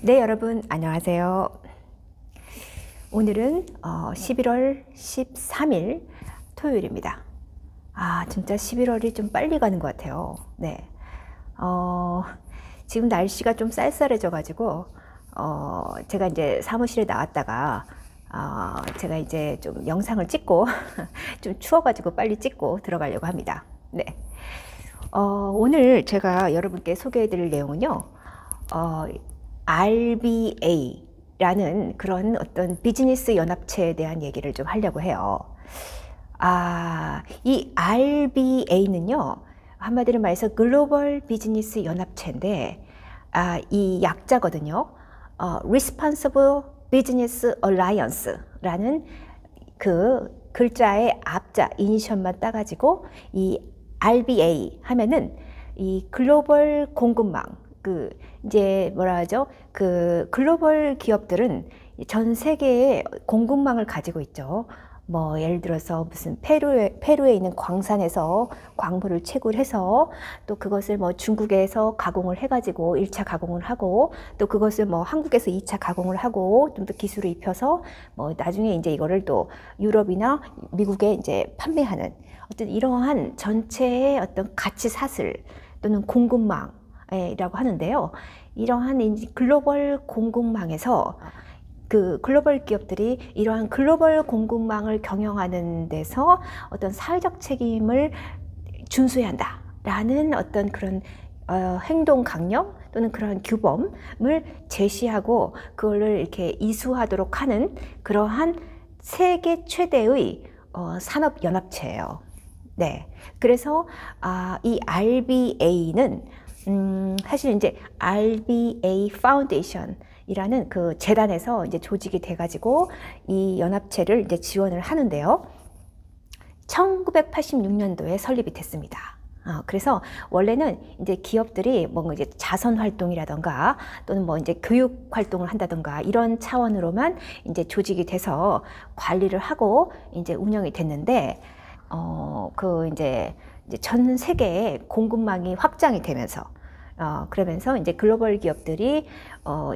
네, 여러분 안녕하세요. 오늘은 11월 13일 토요일입니다. 진짜 11월이 좀 빨리 가는 것 같아요. 네. 지금 날씨가 좀 쌀쌀해져 가지고 제가 이제 사무실에 나왔다가 제가 이제 좀 영상을 찍고 좀 추워가지고 빨리 찍고 들어가려고 합니다. 네. 오늘 제가 여러분께 소개해 드릴 내용은요, RBA라는 그런 어떤 비즈니스 연합체에 대한 얘기를 좀 하려고 해요. 이 RBA는요, 한마디로 말해서 글로벌 비즈니스 연합체인데, 이 약자거든요. Responsible Business Alliance라는 그 글자의 앞자 이니셜만 따가지고 이 RBA 하면은 이 글로벌 공급망, 이제 뭐라 하죠? 그 글로벌 기업들은 전 세계의 공급망을 가지고 있죠. 뭐 예를 들어서 무슨 페루에 있는 광산에서 광물을 채굴해서 또 그것을 뭐 중국에서 가공을 해가지고 1차 가공을 하고 또 그것을 뭐 한국에서 2차 가공을 하고 좀 더 기술을 입혀서 뭐 나중에 이제 이거를 또 유럽이나 미국에 이제 판매하는 어떤 이러한 전체의 어떤 가치 사슬 또는 공급망이라고 하는데요. 이러한 글로벌 공급망에서 그 글로벌 기업들이 이러한 글로벌 공급망을 경영하는 데서 어떤 사회적 책임을 준수해야 한다라는 어떤 그런 행동 강령 또는 그런 규범을 제시하고 그거를 이렇게 이수하도록 하는 그러한 세계 최대의 산업 연합체예요. 네, 그래서 이 RBA는 사실 이제 RBA 파운데이션 이라는 그 재단에서 이제 조직이 돼가지고 이 연합체를 이제 지원을 하는데요. 1986년도에 설립이 됐습니다. 그래서 원래는 이제 기업들이 뭔가 이제 자선 활동이라던가 또는 뭐 이제 교육 활동을 한다던가 이런 차원으로만 이제 조직이 돼서 관리를 하고 이제 운영이 됐는데, 이제 전 세계에 공급망이 확장이 되면서 그러면서 이제 글로벌 기업들이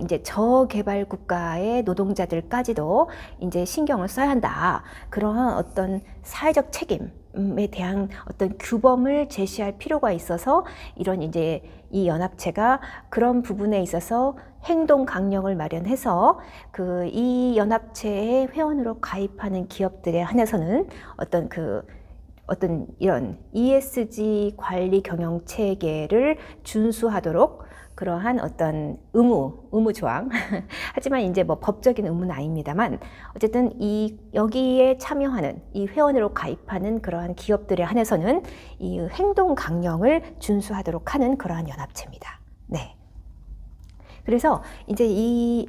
이제 저개발 국가의 노동자들까지도 이제 신경을 써야 한다. 그러한 어떤 사회적 책임에 대한 어떤 규범을 제시할 필요가 있어서 이런 이제 이 연합체가 그런 부분에 있어서 행동 강령을 마련해서 이 연합체의 회원으로 가입하는 기업들에 한해서는 어떤 이런 ESG 관리 경영 체계를 준수하도록 그러한 어떤 의무 조항 하지만 이제 뭐 법적인 의무는 아닙니다만 어쨌든 여기에 참여하는 이 회원으로 가입하는 그러한 기업들에 한해서는 이 행동 강령을 준수하도록 하는 그러한 연합체입니다. 네. 그래서 이제 이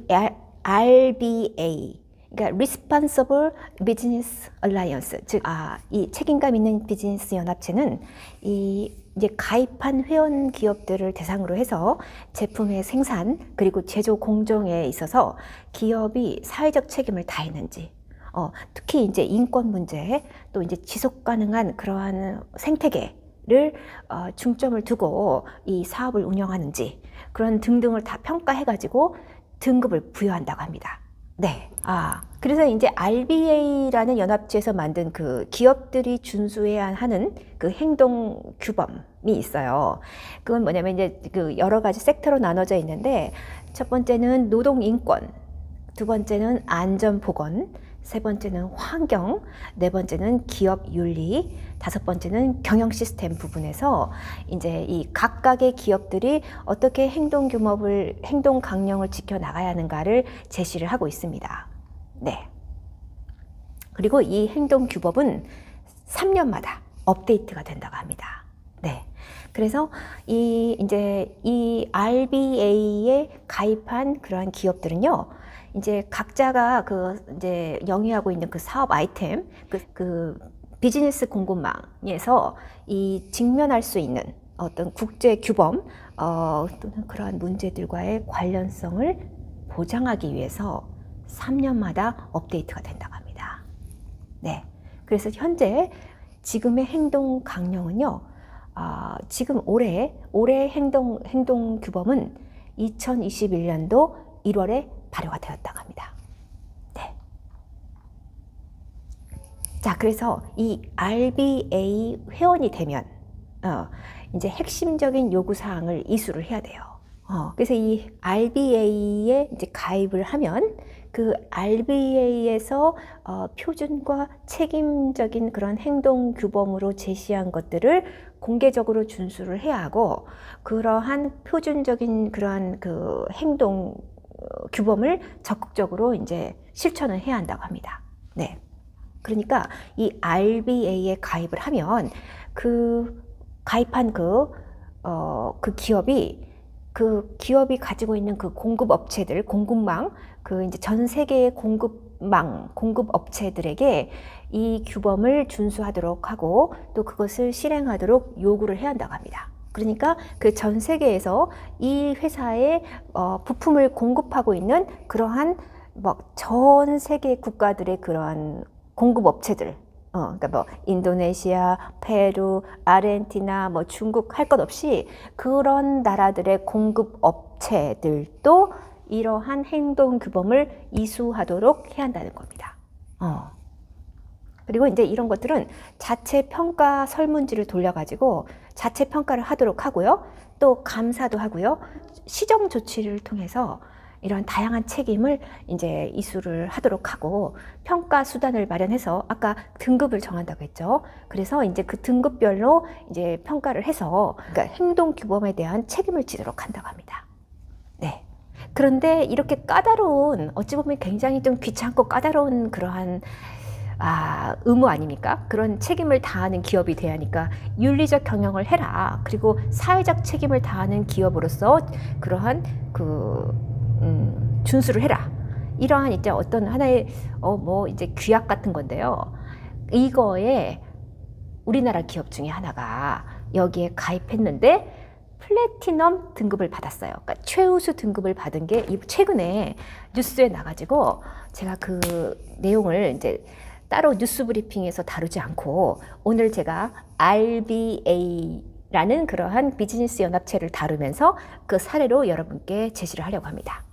RBA 그러니까 Responsible Business Alliance, 즉 이 책임감 있는 비즈니스 연합체는 이제 가입한 회원 기업들을 대상으로 해서 제품의 생산 그리고 제조 공정에 있어서 기업이 사회적 책임을 다했는지, 특히 이제 인권 문제 또 이제 지속 가능한 그러한 생태계를 중점을 두고 이 사업을 운영하는지 그런 등등을 다 평가해가지고 등급을 부여한다고 합니다. 네. 그래서 이제 RBA라는 연합체에서 만든 그 기업들이 준수해야 하는 그 행동 규범이 있어요. 그건 뭐냐면 이제 그 여러 가지 섹터로 나눠져 있는데, 첫 번째는 노동 인권, 두 번째는 안전 보건, 세 번째는 환경, 네 번째는 기업 윤리, 다섯 번째는 경영 시스템 부분에서 이제 이 각각의 기업들이 어떻게 행동 강령을 지켜 나가야 하는가를 제시를 하고 있습니다. 네. 그리고 이 행동 규범은 3년마다 업데이트가 된다고 합니다. 네. 그래서 이제 이 RBA에 가입한 그러한 기업들은요, 이제 각자가 이제 영위하고 있는 그 사업 아이템, 그 비즈니스 공급망에서 직면할 수 있는 어떤 국제 규범, 또는 그러한 문제들과의 관련성을 보장하기 위해서 3년마다 업데이트가 된다고 합니다. 네. 그래서 현재 지금의 행동 강령은요, 지금 올해 행동 규범은 2021년도 1월에 발효가 되었다고 합니다. 네. 자, 그래서 이 RBA 회원이 되면 이제 핵심적인 요구사항을 이수를 해야 돼요. 그래서 이 RBA에 이제 가입을 하면 그 RBA에서 표준과 책임적인 그런 행동 규범으로 제시한 것들을 공개적으로 준수를 해야 하고, 그러한 표준적인 그러한 그 행동 규범을 적극적으로 이제 실천을 해야 한다고 합니다. 네. 그러니까 이 RBA에 가입을 하면 그 가입한 그 기업이 가지고 있는 그 공급 업체들, 공급망, 그 이제 전 세계의 공급 업체들에게 이 규범을 준수하도록 하고 또 그것을 실행하도록 요구를 해야 한다고 합니다. 그러니까 그 전 세계에서 이 회사의 부품을 공급하고 있는 그러한 전 세계 국가들의 그러한 공급 업체들, 그러니까 뭐 인도네시아, 페루, 아르헨티나, 뭐 중국 할 것 없이 그런 나라들의 공급 업체들도 이러한 행동 규범을 이수하도록 해야 한다는 겁니다. 그리고 이제 이런 것들은 자체 평가 설문지를 돌려가지고 자체 평가를 하도록 하고요. 또 감사도 하고요. 시정 조치를 통해서 이런 다양한 책임을 이제 이수를 하도록 하고, 평가 수단을 마련해서 아까 등급을 정한다고 했죠. 그래서 이제 그 등급별로 이제 평가를 해서 그러니까 행동 규범에 대한 책임을 지도록 한다고 합니다. 네. 그런데 이렇게 까다로운, 어찌 보면 굉장히 좀 귀찮고 까다로운 그러한 의무 아닙니까? 그런 책임을 다하는 기업이 돼야 하니까 윤리적 경영을 해라. 그리고 사회적 책임을 다하는 기업으로서 그러한 준수를 해라. 이러한 이제 어떤 하나의 이제 규약 같은 건데요. 이거에 우리나라 기업 중에 하나가 여기에 가입했는데 플래티넘 등급을 받았어요. 그러니까 최우수 등급을 받은 게 최근에 뉴스에 나가지고 제가 그 내용을 이제 따로 뉴스 브리핑에서 다루지 않고 오늘 제가 RBA라는 그러한 비즈니스 연합체를 다루면서 그 사례로 여러분께 제시를 하려고 합니다.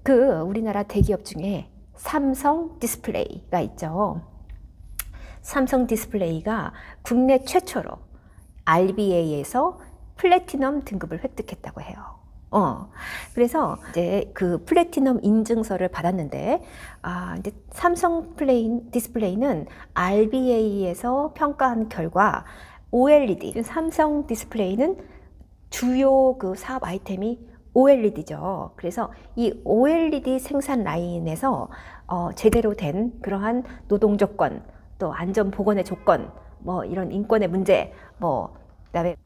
그 우리나라 대기업 중에 삼성 디스플레이가 있죠. 삼성 디스플레이가 국내 최초로 RBA에서 플래티넘 등급을 획득했다고 해요. 그래서 이제 그 플래티넘 인증서를 받았는데, 이제 삼성 디스플레이는 RBA에서 평가한 결과 OLED, 삼성 디스플레이는 주요 그 사업 아이템이 OLED죠. 그래서 이 OLED 생산 라인에서 제대로 된 그러한 노동 조건, 또 안전 보건의 조건, 뭐 이런 인권의 문제, 그다음에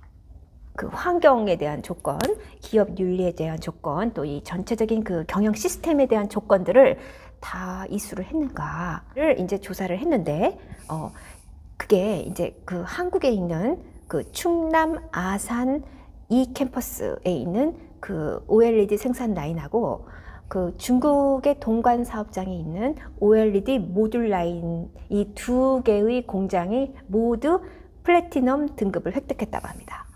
그 환경에 대한 조건, 기업 윤리에 대한 조건, 또 이 전체적인 그 경영 시스템에 대한 조건들을 다 이수를 했는가를 이제 조사를 했는데, 그게 이제 그 한국에 있는 그 충남 아산 이 캠퍼스에 있는 그 OLED 생산 라인하고 그 중국의 동관 사업장에 있는 OLED 모듈 라인, 이 두 개의 공장이 모두 플래티넘 등급을 획득했다고 합니다.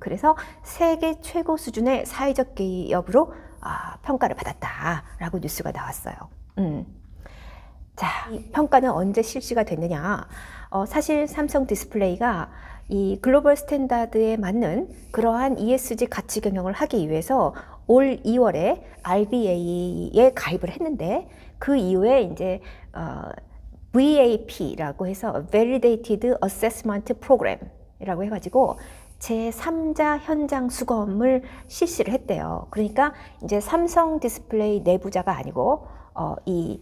그래서 세계 최고 수준의 사회적 기업으로 평가를 받았다라고 뉴스가 나왔어요. 자, 이 평가는 언제 실시가 됐느냐? 사실 삼성 디스플레이가 이 글로벌 스탠다드에 맞는 그러한 ESG 가치 경영을 하기 위해서 올 2월에 RBA에 가입을 했는데, 그 이후에 이제 VAP라고 해서 Validated Assessment Program이라고 해가지고 제3자 현장 수검을 실시를 했대요. 그러니까 이제 삼성 디스플레이 내부자가 아니고 이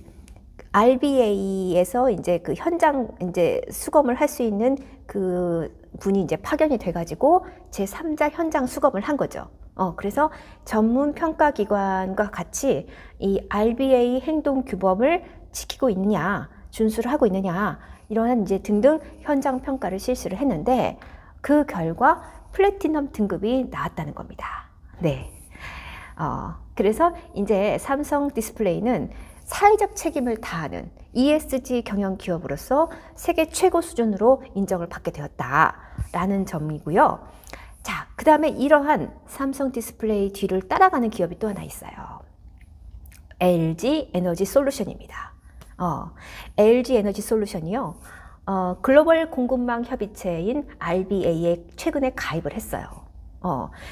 RBA에서 이제 그 현장 이제 수검을 할 수 있는 그 분이 이제 파견이 돼가지고 제3자 현장 수검을 한 거죠. 그래서 전문 평가 기관과 같이 이 RBA 행동 규범을 지키고 있느냐, 준수를 하고 있느냐, 이러한 이제 등등 현장 평가를 실시를 했는데, 그 결과 플래티넘 등급이 나왔다는 겁니다. 네. 그래서 이제 삼성 디스플레이는 사회적 책임을 다하는 ESG 경영 기업으로서 세계 최고 수준으로 인정을 받게 되었다라는 점이고요. 자, 그 다음에 이러한 삼성 디스플레이 뒤를 따라가는 기업이 또 하나 있어요. LG 에너지 솔루션입니다. LG 에너지 솔루션이요. 글로벌 공급망 협의체인 RBA에 최근에 가입을 했어요.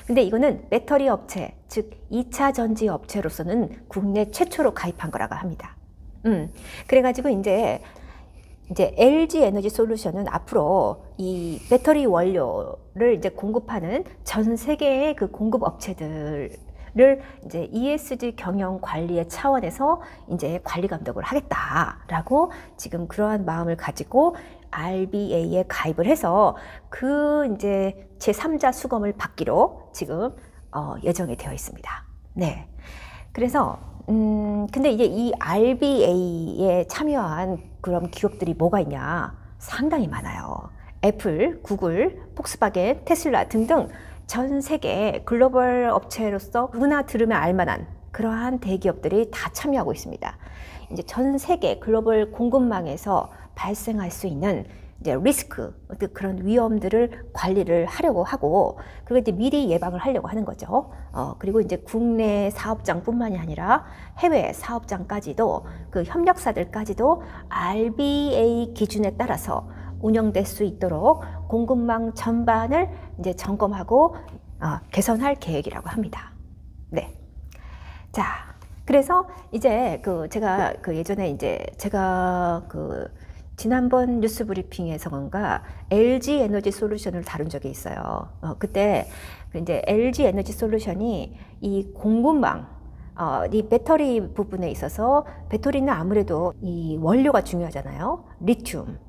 근데 이거는 배터리 업체, 즉 2차 전지 업체로서는 국내 최초로 가입한 거라고 합니다. 그래가지고 이제 LG 에너지 솔루션은 앞으로 이 배터리 원료를 이제 공급하는 전 세계의 그 공급 업체들을 이제 ESG 경영 관리의 차원에서 이제 관리 감독을 하겠다라고 지금 그러한 마음을 가지고 RBA에 가입을 해서 그 이제 제3자 수검을 받기로 지금 예정이 되어 있습니다. 네. 그래서 근데 이제 이 RBA에 참여한 그런 기업들이 뭐가 있냐? 상당히 많아요. 애플, 구글, 폭스바겐, 테슬라 등등 전 세계 글로벌 업체로서 누구나 들으면 알만한 그러한 대기업들이 다 참여하고 있습니다. 이제 전 세계 글로벌 공급망에서 발생할 수 있는 이제 리스크, 그런 위험들을 관리를 하려고 하고, 그걸 이제 미리 예방을 하려고 하는 거죠. 그리고 이제 국내 사업장뿐만이 아니라 해외 사업장까지도 그 협력사들까지도 RBA 기준에 따라서 운영될 수 있도록 공급망 전반을 이제 점검하고 개선할 계획이라고 합니다. 네. 자, 그래서 이제 제가 예전에 이제 제가 지난번 뉴스 브리핑에서인가 LG 에너지 솔루션을 다룬 적이 있어요. 그때 이제 LG 에너지 솔루션이 이 공급망, 이 배터리 부분에 있어서 배터리는 아무래도 이 원료가 중요하잖아요. 리튬,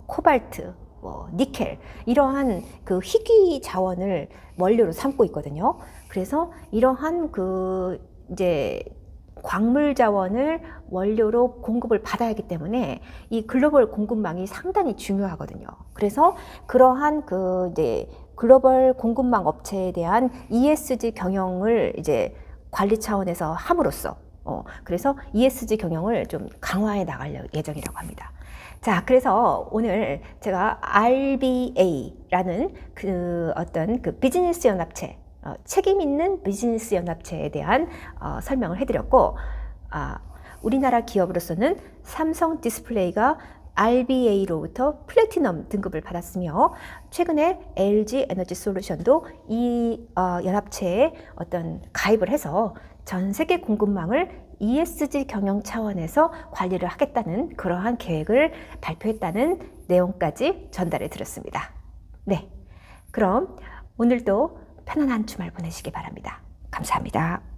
코발트, 니켈 이러한 그 희귀 자원을 원료로 삼고 있거든요. 그래서 이러한 이제 광물 자원을 원료로 공급을 받아야 하기 때문에 이 글로벌 공급망이 상당히 중요하거든요. 그래서 그러한 이제 글로벌 공급망 업체에 대한 ESG 경영을 이제 관리 차원에서 함으로써 그래서 ESG 경영을 좀 강화해 나갈 예정이라고 합니다. 자, 그래서 오늘 제가 RBA라는 어떤 비즈니스 연합체, 책임 있는 비즈니스 연합체에 대한 설명을 해드렸고, 우리나라 기업으로서는 삼성 디스플레이가 RBA로부터 플래티넘 등급을 받았으며, 최근에 LG 에너지 솔루션도 이 연합체에 가입을 해서 전 세계 공급망을 ESG 경영 차원에서 관리를 하겠다는 그러한 계획을 발표했다는 내용까지 전달해 드렸습니다. 네, 그럼 오늘도 편안한 주말 보내시기 바랍니다. 감사합니다.